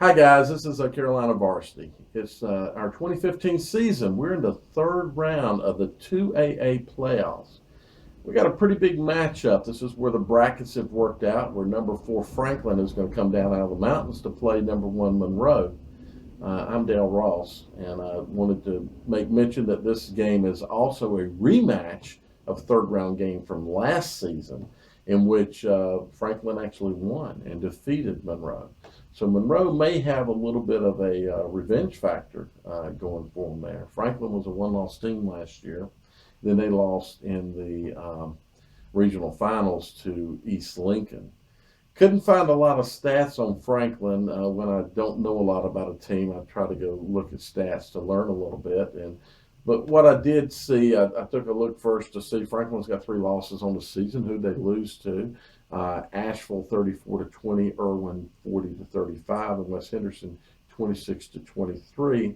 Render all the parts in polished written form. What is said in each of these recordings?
Hi guys, this is Carolina Varsity. It's our 2015 season. We're in the third round of the 2AA playoffs. We got a pretty big matchup. This is where the brackets have worked out, where number 4 Franklin is going to come down out of the mountains to play number 1 Monroe. I'm Dale Ross, and I wanted to make mention that this game is also a rematch of third round game from last season, in which Franklin actually won and defeated Monroe. So Monroe may have a little bit of a revenge factor going for them there. Franklin was a one-loss team last year. Then they lost in the regional finals to East Lincoln. Couldn't find a lot of stats on Franklin when I don't know a lot about a team. I try to go look at stats to learn a little bit. But what I did see, I took a look first to see Franklin's got 3 losses on the season. Who they lose to? Asheville 34-20, Irwin 40-35, and West Henderson 26-23.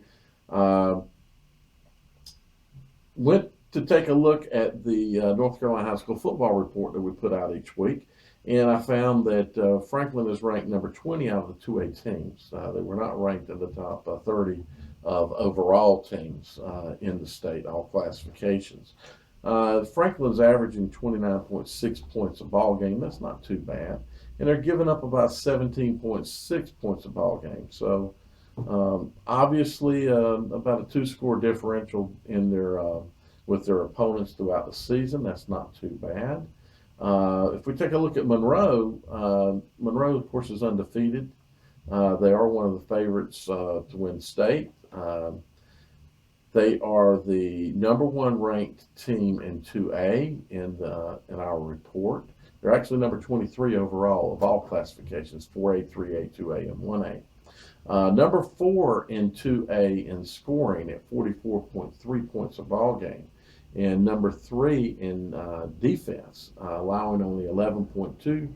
Went to take a look at the North Carolina High School football report that we put out each week. And I found that Franklin is ranked number 20 out of the 2A teams. They were not ranked in the top 30 of overall teams in the state, all classifications. Franklin's averaging 29.6 points a ball game. That's not too bad. And they're giving up about 17.6 points a ball game. So obviously about a 2-score differential in their with their opponents throughout the season. That's not too bad. If we take a look at Monroe, Monroe, of course, is undefeated. They are one of the favorites to win state. They are the number 1 ranked team in 2A in our report. They're actually number 23 overall of all classifications: 4A, 3A, 2A, and 1A. Number 4 in 2A in scoring at 44.3 points a ball game. And number 3 in defense, allowing only 11.2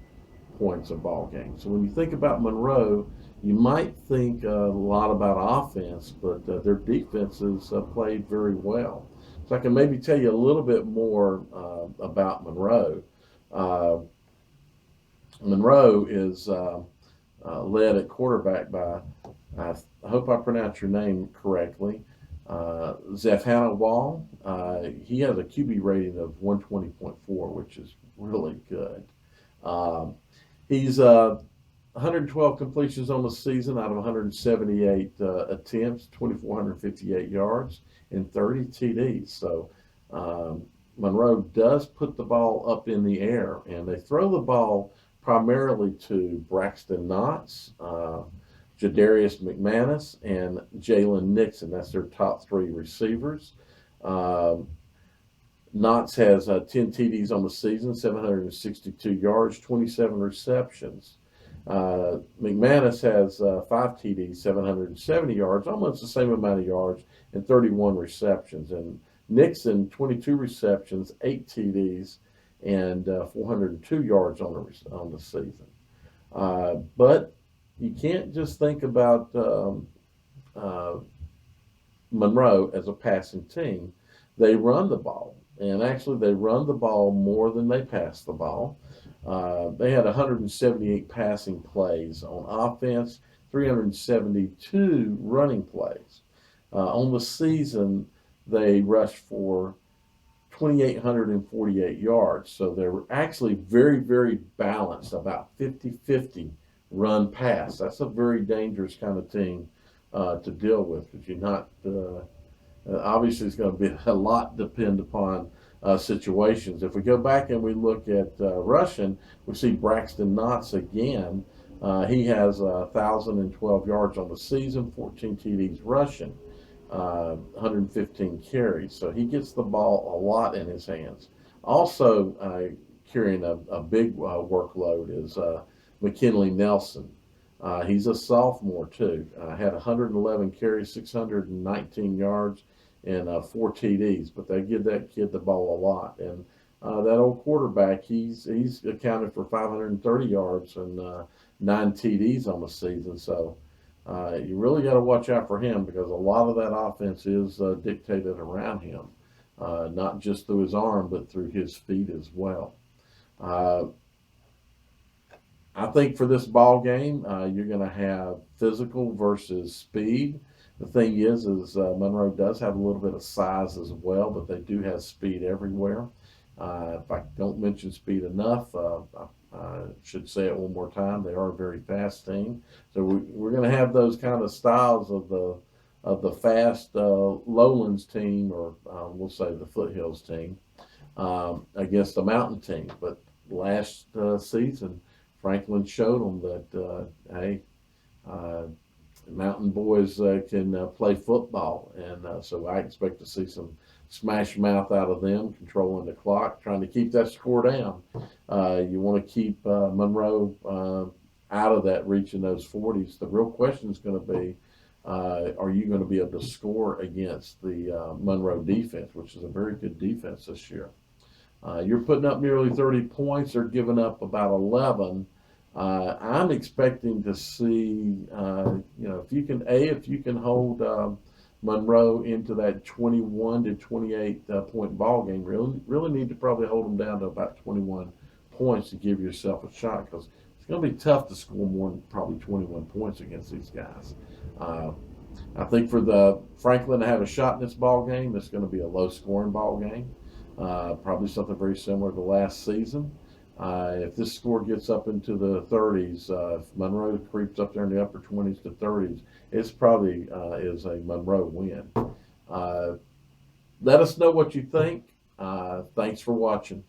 points a ball game. So when you think about Monroe, you might think a lot about offense, but their defenses played very well. So I can maybe tell you a little bit more about Monroe. Monroe is led at quarterback by, I hope I pronounce your name correctly, Zephana Wall. He has a QB rating of 120.4, which is really good. He's 112 completions on the season out of 178 attempts, 2,458 yards, and 30 TDs. So Monroe does put the ball up in the air, and they throw the ball primarily to Braxton Knotts, Jadarius McManus, and Jalen Nixon. That's their top 3 receivers. Knotts has 10 TDs on the season, 762 yards, 27 receptions. McManus has 5 TDs, 770 yards, almost the same amount of yards, and 31 receptions. And Nixon, 22 receptions, 8 TDs, and 402 yards on the season. But you can't just think about Monroe as a passing team. They run the ball, and actually they run the ball more than they pass the ball. They had 178 passing plays on offense, 372 running plays. On the season, they rushed for 2,848 yards. So they were actually very, very balanced, about 50-50 run pass. That's a very dangerous kind of team to deal with, because you're not obviously it's going to be a lot depend upon situations. If we go back and we look at rushing, we see Braxton Knotts again. He has 1,012 yards on the season, 14 TDs rushing, 115 carries. So he gets the ball a lot in his hands. Also carrying a big workload is McKinley Nelson. He's a sophomore too. Had 111 carries, 619 yards, and 4 TDs. But they give that kid the ball a lot. And that old quarterback, he's accounted for 530 yards and 9 TDs on the season. So you really got to watch out for him, because a lot of that offense is dictated around him, not just through his arm, but through his feet as well. I think for this ball game, you're going to have physical versus speed. The thing is Monroe does have a little bit of size as well, but they do have speed everywhere. If I don't mention speed enough, I should say it one more time. They are a very fast team, so we're going to have those kind of styles of the fast lowlands team, or we'll say the foothills team, against the mountain team. But last season, Franklin showed them that hey, uh, mountain boys can play football, and so I expect to see some smash mouth out of them, controlling the clock, trying to keep that score down. You want to keep Monroe out of that, reaching those 40s. The real question is going to be, are you going to be able to score against the Monroe defense, which is a very good defense this year? You're putting up nearly 30 points. They're giving up about 11. I'm expecting to see, if you can hold Monroe into that 21 to 28 point ball game, really need to probably hold them down to about 21 points to give yourself a shot, because it's going to be tough to score more than probably 21 points against these guys. I think for the Franklin to have a shot in this ball game, it's going to be a low scoring ball game. Probably something very similar to last season. If this score gets up into the 30s, if Monroe creeps up there in the upper 20s to 30s, it's probably is a Monroe win. Let us know what you think. Thanks for watching.